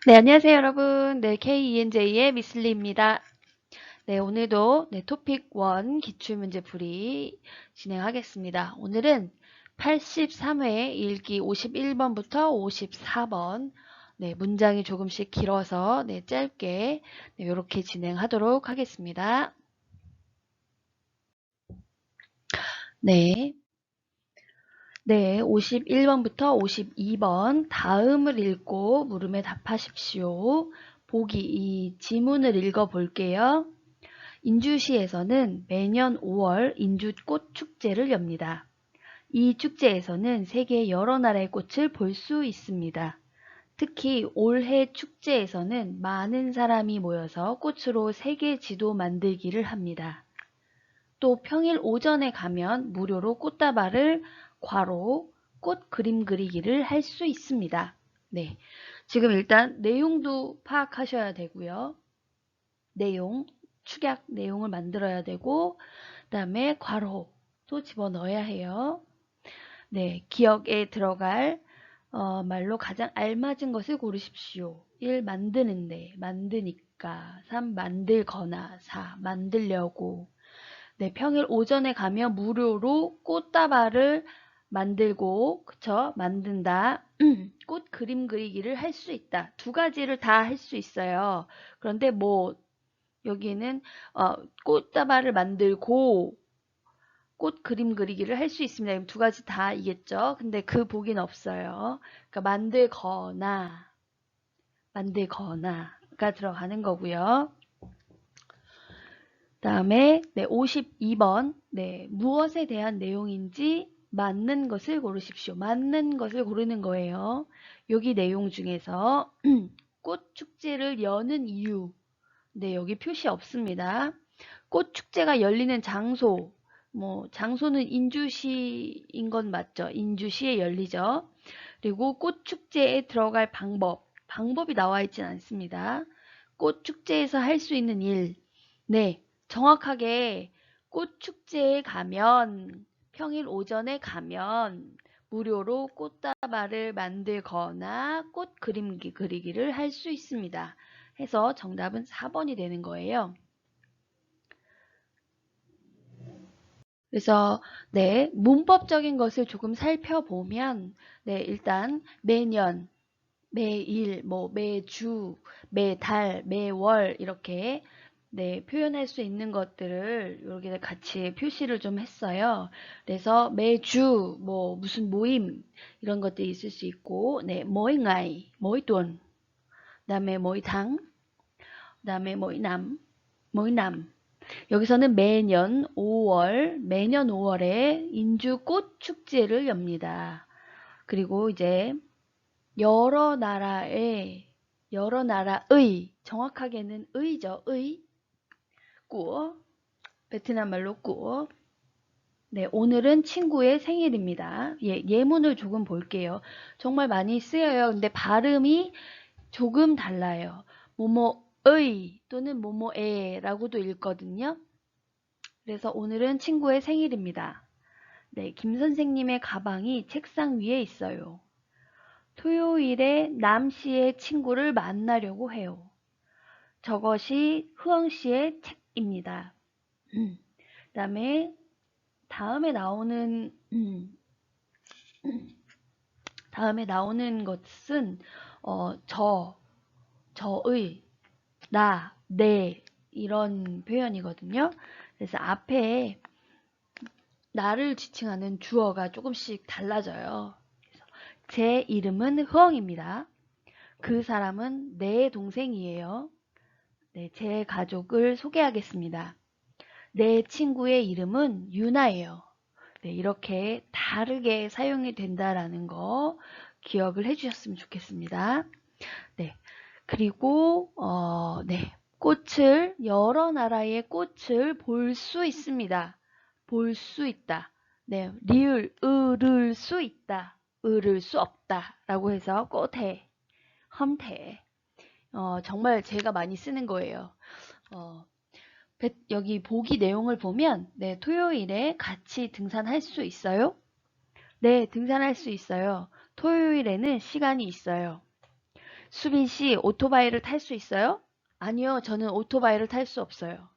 네, 안녕하세요, 여러분. 네, KENJ의 미슬리입니다. 네, 오늘도 토픽 1 기출문제풀이 진행하겠습니다. 오늘은 83회 읽기 51번부터 54번 문장이 조금씩 길어서 짧게 이렇게 진행하도록 하겠습니다. 네. 네, 51번부터 52번 다음을 읽고 물음에 답하십시오. 보기 이 지문을 읽어 볼게요. 인주시에서는 매년 5월 인주꽃 축제를 엽니다. 이 축제에서는 세계 여러 나라의 꽃을 볼 수 있습니다. 특히 올해 축제에서는 많은 사람이 모여서 꽃으로 세계 지도 만들기를 합니다. 또 평일 오전에 가면 무료로 꽃다발을 괄호 꽃 그림 그리기를 할 수 있습니다. 네, 지금 일단 내용도 파악하셔야 되고요. 내용, 축약 내용을 만들어야 되고 그 다음에 괄호도 집어넣어야 해요. 네, 기억에 들어갈 말로 가장 알맞은 것을 고르십시오. 1. 만드는데, 만드니까. 3. 만들거나. 4. 만들려고. 네, 평일 오전에 가면 무료로 꽃다발을 만들고, 그쵸? 만든다. 꽃 그림 그리기를 할 수 있다. 두 가지를 다 할 수 있어요. 그런데 여기는 꽃다발을 만들고 꽃 그림 그리기를 할 수 있습니다. 두 가지 다이겠죠. 근데 그 복은 없어요. 그러니까 만들거나가 들어가는 거고요. 다음에 52번 무엇에 대한 내용인지 맞는 것을 고르십시오. 맞는 것을 고르는 거예요. 여기 내용 중에서 꽃 축제를 여는 이유 여기 표시 없습니다. 꽃 축제가 열리는 장소 장소는 인주시인 건 맞죠. 인주시에 열리죠. 그리고 꽃 축제에 들어갈 방법이 나와 있진 않습니다. 꽃 축제에서 할 수 있는 일 정확하게 꽃 축제에 가면 평일 오전에 가면 무료로 꽃다발을 만들거나 꽃 그림 그리기를 할 수 있습니다. 해서 정답은 4번이 되는 거예요. 그래서 문법적인 것을 조금 살펴보면 일단 매년, 매일, 매주, 매달, 매월 이렇게 표현할 수 있는 것들을 이렇게 같이 표시를 좀 했어요. 그래서 매주 무슨 모임 이런 것들이 있을 수 있고 mỗi ngày, mỗi tuần, 그다음에 mỗi tháng, 그다음에 mỗi năm. 여기서는 매년 5월에 인주꽃 축제를 엽니다. 그리고 이제 여러 나라의, 정확하게는 의죠. của, 베트남 말로 của. 오늘은 친구의 생일입니다. 예문을 조금 볼게요. 정말 많이 쓰여요. 근데 발음이 조금 달라요. 뭐뭐의 또는 뭐뭐에라고도 읽거든요. 그래서 오늘은 친구의 생일입니다. 김 선생님의 가방이 책상 위에 있어요. 토요일에 남 씨의 친구를 만나려고 해요. 저것이 흐엉 씨의 책입니다. 그다음에 다음에 나오는 것은 저의, 나, 내 이런 표현이거든요. 그래서 앞에 나를 지칭하는 주어가 조금씩 달라져요. 제 이름은 흐엉입니다. 그 사람은 내 동생이에요. 제 가족을 소개하겠습니다. 내 친구의 이름은 유나예요. 이렇게 다르게 사용이 된다라는 거 기억을 해주셨으면 좋겠습니다. 그리고 여러 나라의 꽃을 볼 수 있습니다. 볼 수 있다. 을을 수 있다. 을을 수 없다. 라고 해서 꽃에, 험태. 정말 제가 많이 쓰는 거예요. 여기 보기 내용을 보면 토요일에 같이 등산할 수 있어요? 네, 등산할 수 있어요. 토요일에는 시간이 있어요. 수빈 씨, 오토바이를 탈 수 있어요? 아니요, 저는 오토바이를 탈 수 없어요.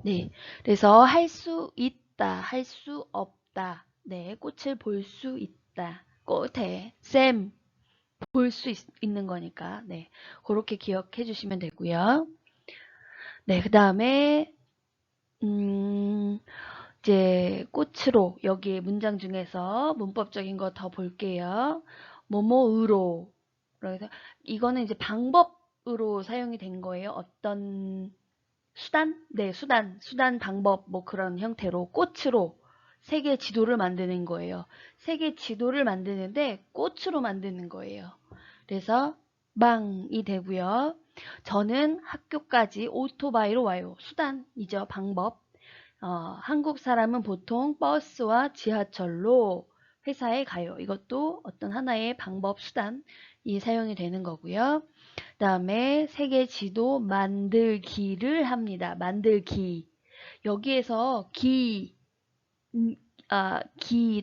네, 그래서 할 수 있다, 할 수 없다. 네, 꽃을 볼 수 있다. 꽃에 쌤 볼 수 있는 거니까. 네, 그렇게 기억해 주시면 되고요. 네, 그 다음에 이제 꽃으로 여기 문장 중에서 문법적인 거 더 볼게요. 뭐뭐으로. 그래서 이거는 이제 방법으로 사용이 된 거예요. 어떤 수단? 네, 수단, 방법, 뭐 그런 형태로 꽃으로 세계 지도를 만드는 거예요. 세계 지도를 만드는데 꽃으로 만드는 거예요. 그래서 망이 되고요. 저는 학교까지 오토바이로 와요. 수단이죠, 방법. 한국 사람은 보통 버스와 지하철로 회사에 가요. 이것도 어떤 하나의 방법, 수단이 사용이 되는 거고요. 그 다음에 세계 지도 만들기를 합니다. 만들기. 여기에서 기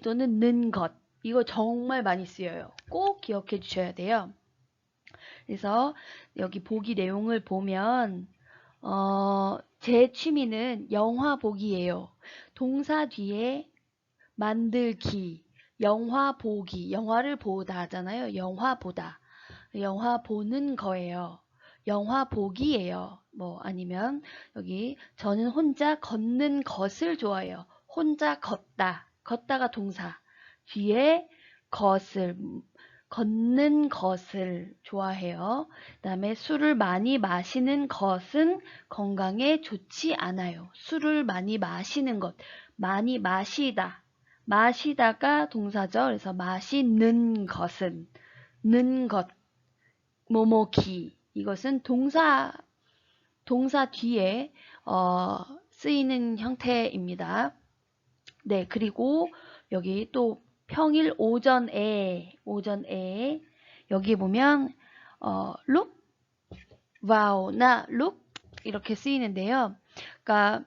또는 는 것. 이거 정말 많이 쓰여요. 꼭 기억해 주셔야 돼요. 그래서 여기 보기 내용을 보면 제 취미는 영화 보기예요. 동사 뒤에 만들기, 영화 보기, 영화를 보다 하잖아요. 영화 보다. 영화 보는 거예요. 영화 보기예요. 뭐 아니면 여기 저는 혼자 걷는 것을 좋아해요. 혼자 걷다. 걷다가 동사. 뒤에 것을 걷는 것을 좋아해요. 그다음에 술을 많이 마시는 것은 건강에 좋지 않아요. 술을 많이 마시는 것. 많이 마시다. 마시다가 동사죠. 그래서 마시는 것은 는 것. 뭐뭐기 이것은 동사 뒤에 쓰이는 형태입니다. 네, 그리고 여기 또 평일 오전에 여기 보면 look, wow나 look 이렇게 쓰이는데요. 그러니까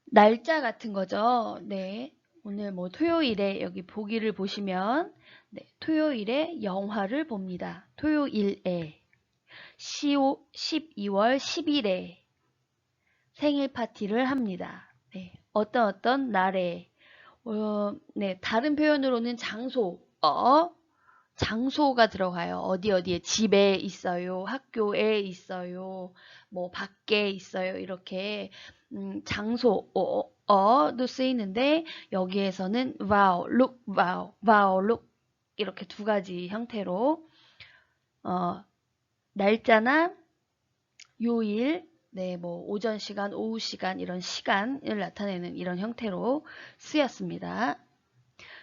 날짜 같은 거죠. 네. 오늘 뭐 토요일에 여기 보기를 보시면 네, 토요일에 영화를 봅니다. 토요일에 12월 10일에 생일 파티를 합니다. 네, 어떤 날에 네, 다른 표현으로는 장소가 들어가요. 어디에 집에 있어요, 학교에 있어요, 뭐 밖에 있어요. 이렇게 장소도 쓰이는데 여기에서는 wow, look 이렇게 두 가지 형태로 날짜나 요일, 네, 뭐 오전 시간, 오후 시간 이런 시간을 나타내는 이런 형태로 쓰였습니다.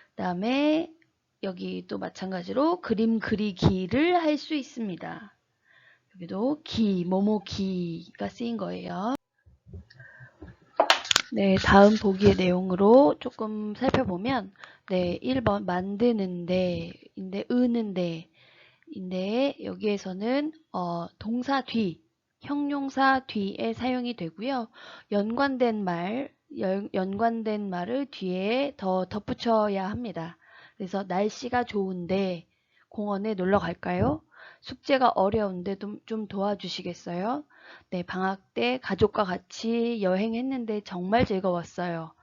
그다음에 여기 또 마찬가지로 그림 그리기를 할 수 있습니다. 여기도 뭐뭐기가 쓰인 거예요. 네, 다음 보기의 내용으로 조금 살펴보면 네, 1번 만드는데 인데 인데 여기에서는 동사 뒤 형용사 뒤에 사용이 되고요. 연관된 말을 뒤에 더 덧붙여야 합니다. 그래서 날씨가 좋은데 공원에 놀러 갈까요? 숙제가 어려운데 좀 도와주시겠어요? 네, 방학 때 가족과 같이 여행했는데 정말 즐거웠어요.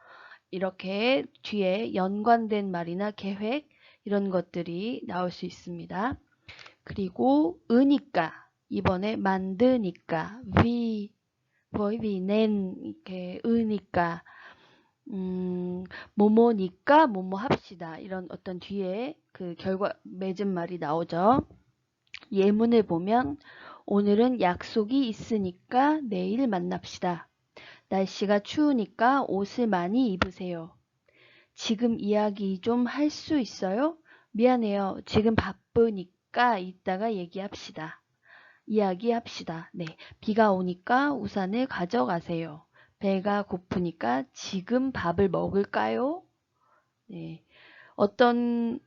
이렇게 뒤에 연관된 말이나 계획 이런 것들이 나올 수 있습니다. 그리고 으니까 이번에 만드니까 với vì nên 이렇게 으니까 뭐뭐니까 뭐뭐 합시다 이런 어떤 뒤에 그 결과 맺은 말이 나오죠. 예문을 보면 오늘은 약속이 있으니까 내일 만납시다. 날씨가 추우니까 옷을 많이 입으세요. 지금 이야기 좀 할 수 있어요? 미안해요. 지금 바쁘니까 이따가 얘기합시다. 이야기합시다. 네. 비가 오니까 우산을 가져가세요. 배가 고프니까 지금 밥을 먹을까요? 네. 어떤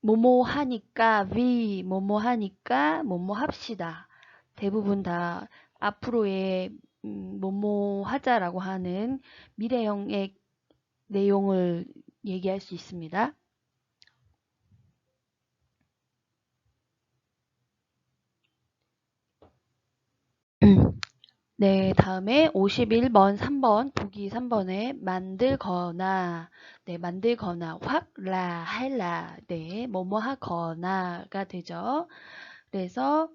뭐뭐 하니까 뭐뭐 하니까 뭐뭐 합시다. 대부분 다 앞으로의 뭐뭐 하자라고 하는 미래형의 내용을 얘기할 수 있습니다. 네, 다음에 51번, 3번, 보기 3번에 만들거나, 네, 만들거나, 확라, 할라, 네, 뭐뭐 하거나가 되죠. 그래서,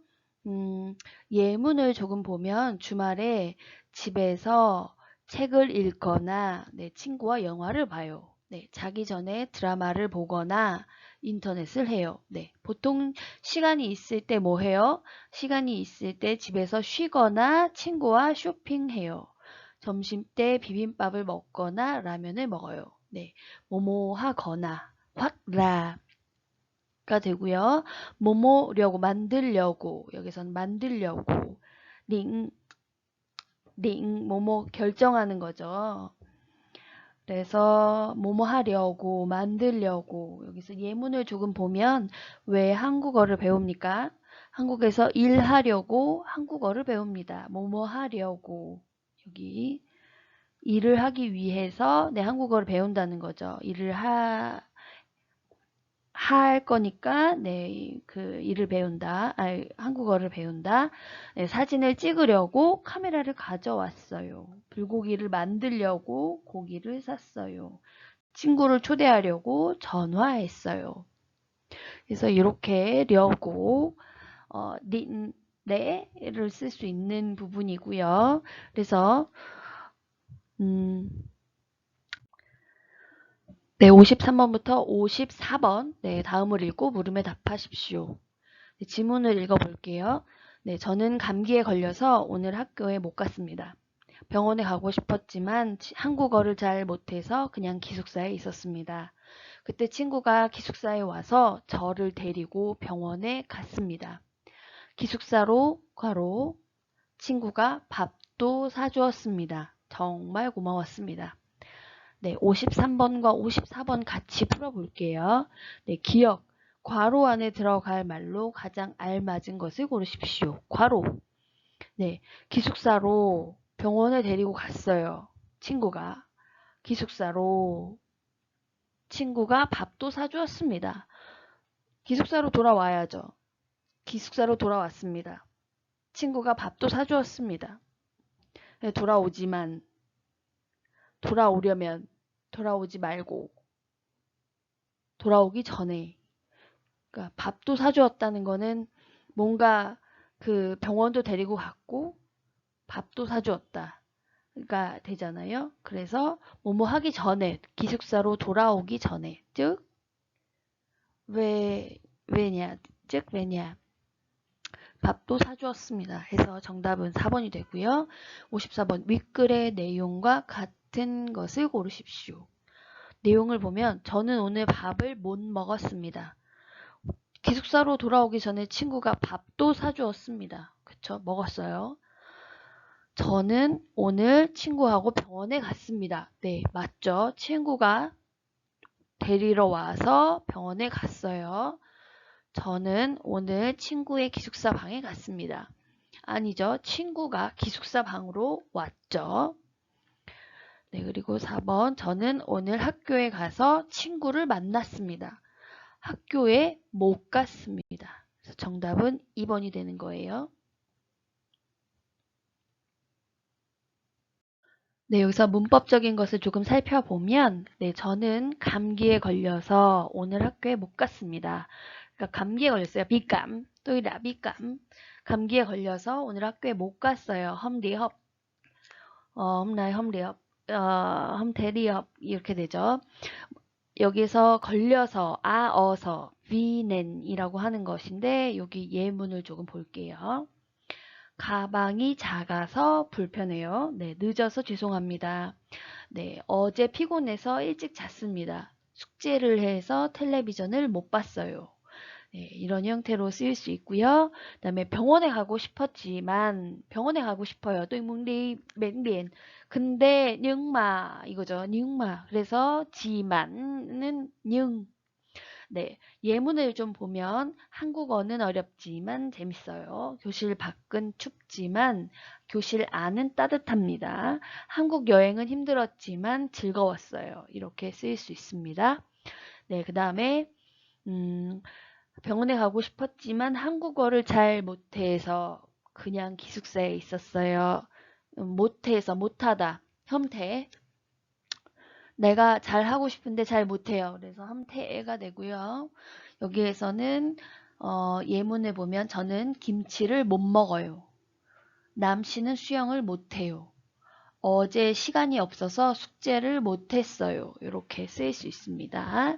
예문을 조금 보면 주말에 집에서 책을 읽거나, 네, 친구와 영화를 봐요. 네, 자기 전에 드라마를 보거나 인터넷을 해요. 네, 보통 시간이 있을 때 뭐 해요? 시간이 있을 때 집에서 쉬거나 친구와 쇼핑해요. 점심때 비빔밥을 먹거나 라면을 먹어요. 네, 뭐뭐 하거나 확라가 되고요. 뭐뭐려고 만들려고 여기서는 만들려고 링 뭐뭐 결정하는 거죠. 그래서 뭐뭐 하려고 만들려고 여기서 예문을 조금 보면 왜 한국어를 배웁니까? 한국에서 일하려고 한국어를 배웁니다. 뭐뭐 하려고 여기 일을 하기 위해서 내 한국어를 배운다는 거죠. 일을 할 거니까 그 일을 배운다. 한국어를 배운다. 네, 사진을 찍으려고 카메라를 가져왔어요. 불고기를 만들려고 고기를 샀어요. 친구를 초대하려고 전화했어요. 그래서 이렇게 려고 네를 쓸 수 있는 부분이고요. 그래서 네, 53번부터 54번 네, 다음을 읽고 물음에 답하십시오. 네, 지문을 읽어볼게요. 네, 저는 감기에 걸려서 오늘 학교에 못 갔습니다. 병원에 가고 싶었지만 한국어를 잘 못해서 그냥 기숙사에 있었습니다. 그때 친구가 기숙사에 와서 저를 데리고 병원에 갔습니다. 기숙사로 친구가 밥도 사주었습니다. 정말 고마웠습니다. 네, 53번과 54번 같이 풀어볼게요. 네, 기억. 괄호 안에 들어갈 말로 가장 알맞은 것을 고르십시오. 괄호. 네, 기숙사로 병원에 데리고 갔어요. 친구가. 기숙사로 친구가 밥도 사주었습니다. 기숙사로 돌아와야죠. 기숙사로 돌아왔습니다. 친구가 밥도 사주었습니다. 네, 돌아오려면, 돌아오지 말고, 돌아오기 전에. 그러니까 밥도 사주었다는 거는 뭔가 그 병원도 데리고 갔고, 밥도 사주었다. 가 되잖아요. 그래서 뭐뭐 하기 전에, 기숙사로 돌아오기 전에, 즉, 왜냐, 즉, 왜냐. 밥도 사주었습니다. 해서 정답은 4번이 되고요. 54번 윗글의 내용과 같은 것을 고르십시오. 내용을 보면 저는 오늘 밥을 못 먹었습니다. 기숙사로 돌아오기 전에 친구가 밥도 사주었습니다. 그쵸? 먹었어요. 저는 오늘 친구하고 병원에 갔습니다. 네, 맞죠? 친구가 데리러 와서 병원에 갔어요. 저는 오늘 친구의 기숙사 방에 갔습니다. 아니죠. 친구가 기숙사 방으로 왔죠. 네, 그리고 4번. 저는 오늘 학교에 가서 친구를 만났습니다. 학교에 못 갔습니다. 그래서 정답은 2번이 되는 거예요. 네, 여기서 문법적인 것을 조금 살펴보면, 네, 저는 감기에 걸려서 오늘 학교에 못 갔습니다. 그러니까 감기에 걸렸어요. 비감, 또이라 비감. 감기에 걸려서 오늘 학교에 못 갔어요. 험리협, 험날 험리협, 험대리협 이렇게 되죠. 여기서 걸려서 어서 위넨이라고 하는 것인데 여기 예문을 조금 볼게요. 가방이 작아서 불편해요. 네, 늦어서 죄송합니다. 네, 어제 피곤해서 일찍 잤습니다. 숙제를 해서 텔레비전을 못 봤어요. 네, 이런 형태로 쓰일 수 있고요. 그다음에 병원에 가고 싶었지만 병원에 가고 싶어요. 또 뭉리 맹비엔. 근데 nhưng mà 이거죠. nhưng mà. 그래서 지만은 nhưng. 네, 예문을 좀 보면 한국어는 어렵지만 재밌어요. 교실 밖은 춥지만 교실 안은 따뜻합니다. 한국 여행은 힘들었지만 즐거웠어요. 이렇게 쓰일 수 있습니다. 네, 그 다음에 병원에 가고 싶었지만 한국어를 잘 못해서 그냥 기숙사에 있었어요. 못해서, 못하다. 험태. 내가 잘 하고 싶은데 잘 못해요. 그래서 험태가 되고요. 여기에서는 예문을 보면 저는 김치를 못 먹어요. 남씨는 수영을 못해요. 어제 시간이 없어서 숙제를 못했어요. 이렇게 쓰일 수 있습니다.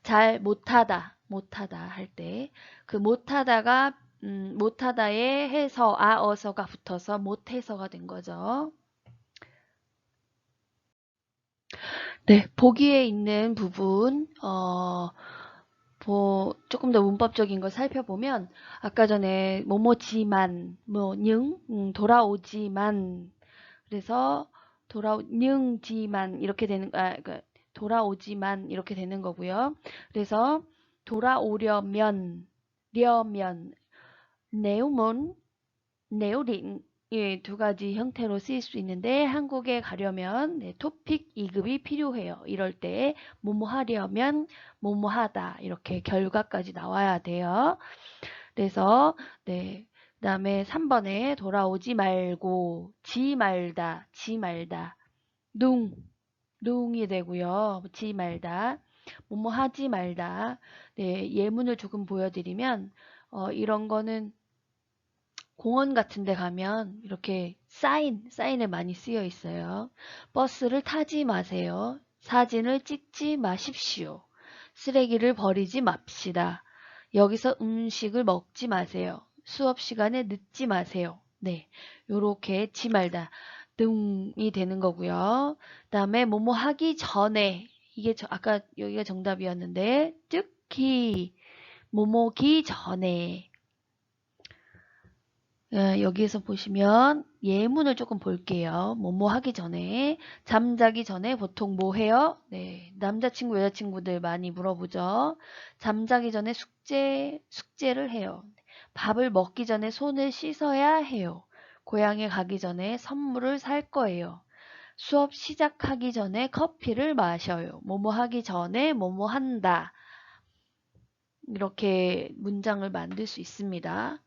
잘 못하다, 못하다 할 때 그 못하다가 못하다에 해서 어서가 붙어서 못해서가 된 거죠. 네, 보기에 있는 부분 조금 더 문법적인 걸 살펴보면 아까 전에 뭐뭐지만 돌아오지만 그래서 돌아오지만 이렇게 되는 돌아오지만 이렇게 되는 거고요. 그래서 돌아오려면 려면 내용은 네오린 예, 두 가지 형태로 쓰일 수 있는데 한국에 가려면 토픽 2급이 필요해요. 이럴 때 뭐뭐 하려면 뭐뭐 하다 이렇게 결과까지 나와야 돼요. 그래서 그다음에 3번에 돌아오지 말고 지 말다 둥이 되고요. 지 말다 뭐뭐 하지 말다. 예문을 조금 보여드리면 이런 거는 공원 같은 데 가면 이렇게 사인에 많이 쓰여 있어요. 버스를 타지 마세요. 사진을 찍지 마십시오. 쓰레기를 버리지 맙시다. 여기서 음식을 먹지 마세요. 수업 시간에 늦지 마세요. 네, 요렇게 지 말다 등이 되는 거고요. 그다음에 뭐뭐 하기 전에 이게 아까 여기가 정답이었는데 특히 뭐뭐기 전에 여기에서 보시면 예문을 조금 볼게요. 뭐뭐 하기 전에, 잠자기 전에 보통 뭐 해요? 네, 남자친구, 여자친구들 많이 물어보죠. 잠자기 전에 숙제를 해요. 밥을 먹기 전에 손을 씻어야 해요. 고향에 가기 전에 선물을 살 거예요. 수업 시작하기 전에 커피를 마셔요. 뭐뭐 하기 전에 뭐뭐 한다. 이렇게 문장을 만들 수 있습니다.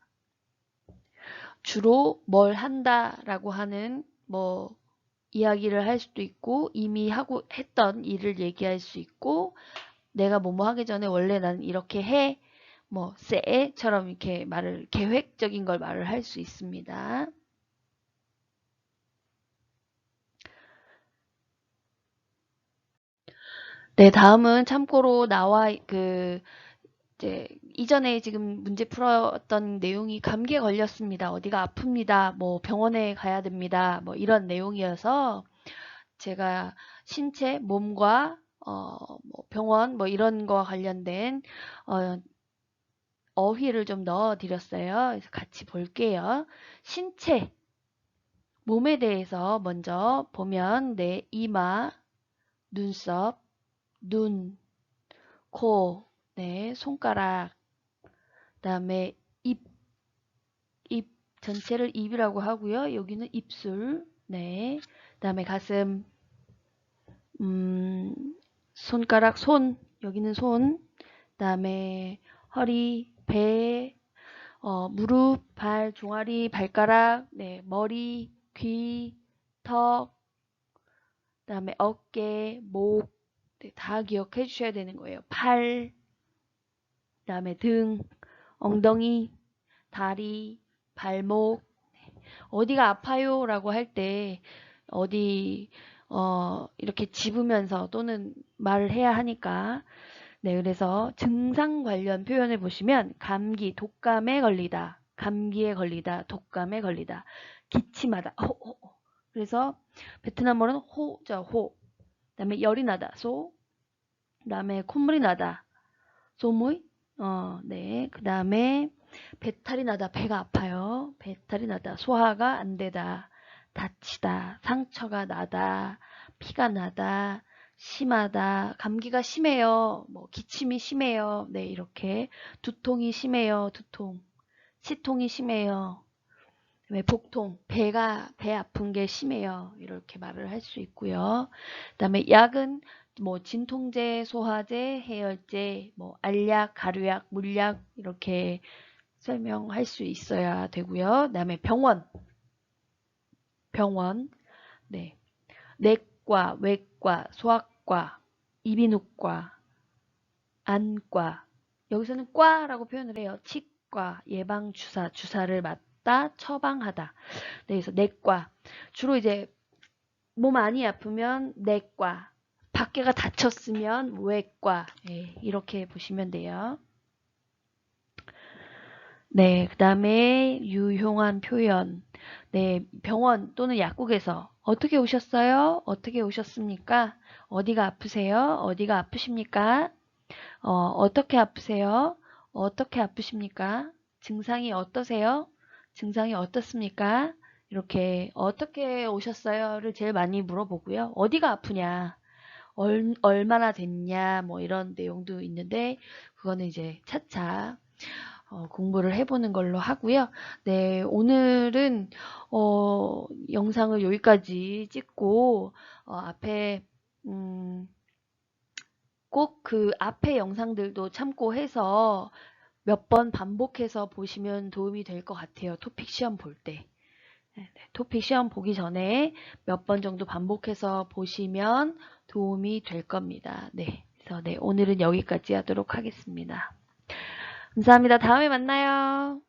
주로 뭘 한다라고 하는 이야기를 할 수도 있고 이미 하고 했던 일을 얘기할 수 있고 내가 뭐뭐 하기 전에 원래 난 이렇게 해 새처럼 이렇게 계획적인 걸 말을 할 수 있습니다. 네, 다음은 참고로 나와 이제 이전에 지금 문제 풀었던 내용이 감기에 걸렸습니다. 어디가 아픕니다. 병원에 가야 됩니다. 이런 내용이어서 제가 신체, 몸과 병원 이런 거와 관련된 어휘를 좀 넣어 드렸어요. 그래서 같이 볼게요. 신체, 몸에 대해서 먼저 보면 이마, 눈썹, 눈, 코, 손가락, 그다음에 입 전체를 입이라고 하고요. 여기는 입술, 그다음에 가슴, 손가락, 여기는 손, 그다음에 허리, 배, 무릎, 발, 종아리, 발가락, 머리, 귀, 턱, 그다음에 어깨, 목, 다 기억해 주셔야 되는 거예요. 팔, 그다음에 등, 엉덩이, 다리, 발목, 어디가 아파요? 라고 할 때 어디 이렇게 집으면서 또는 말을 해야 하니까 그래서 증상 관련 표현을 보시면 감기, 독감에 걸리다, 감기에 걸리다, 독감에 걸리다, 기침하다, 그래서 베트남어는 호죠, 호. 그다음에 열이 나다, 소. 그다음에 콧물이 나다, 소무이. 그다음에 배탈이 나다, 배가 아파요. 배탈이 나다, 소화가 안 되다, 다치다, 상처가 나다, 피가 나다, 심하다, 감기가 심해요, 기침이 심해요. 이렇게 두통이 심해요, 두통, 치통이 심해요. 그다음에 복통, 배 아픈 게 심해요. 이렇게 말을 할 수 있고요. 그다음에 약은 진통제, 소화제, 해열제, 알약, 가루약, 물약 이렇게 설명할 수 있어야 되고요. 그다음에 병원. 병원. 네. 내과, 외과, 소아과, 이비인후과, 안과. 여기서는 과라고 표현을 해요. 치과, 예방주사, 주사를 맞다, 처방하다. 네, 그래서 내과. 주로 이제 몸 많이 아프면 내과, 밖에가 다쳤으면 외과. 네, 이렇게 보시면 돼요. 네, 그 다음에 유용한 표현. 네, 병원 또는 약국에서 어떻게 오셨어요? 어떻게 오셨습니까? 어디가 아프세요? 어디가 아프십니까? 어떻게 아프세요? 어떻게 아프십니까? 증상이 어떠세요? 증상이 어떻습니까? 이렇게 어떻게 오셨어요?를 제일 많이 물어보고요. 어디가 아프냐? 얼마나 됐냐? 뭐 이런 내용도 있는데 그거는 이제 차차 공부를 해보는 걸로 하고요. 네, 오늘은 영상을 여기까지 찍고 앞에 꼭 그 앞에 영상들도 참고해서 몇 번 반복해서 보시면 도움이 될 것 같아요. 토픽 시험 볼 때. 네, 토픽 시험 보기 전에 몇 번 정도 반복해서 보시면 도움이 될 겁니다. 네, 그래서 네, 오늘은 여기까지 하도록 하겠습니다. 감사합니다. 다음에 만나요.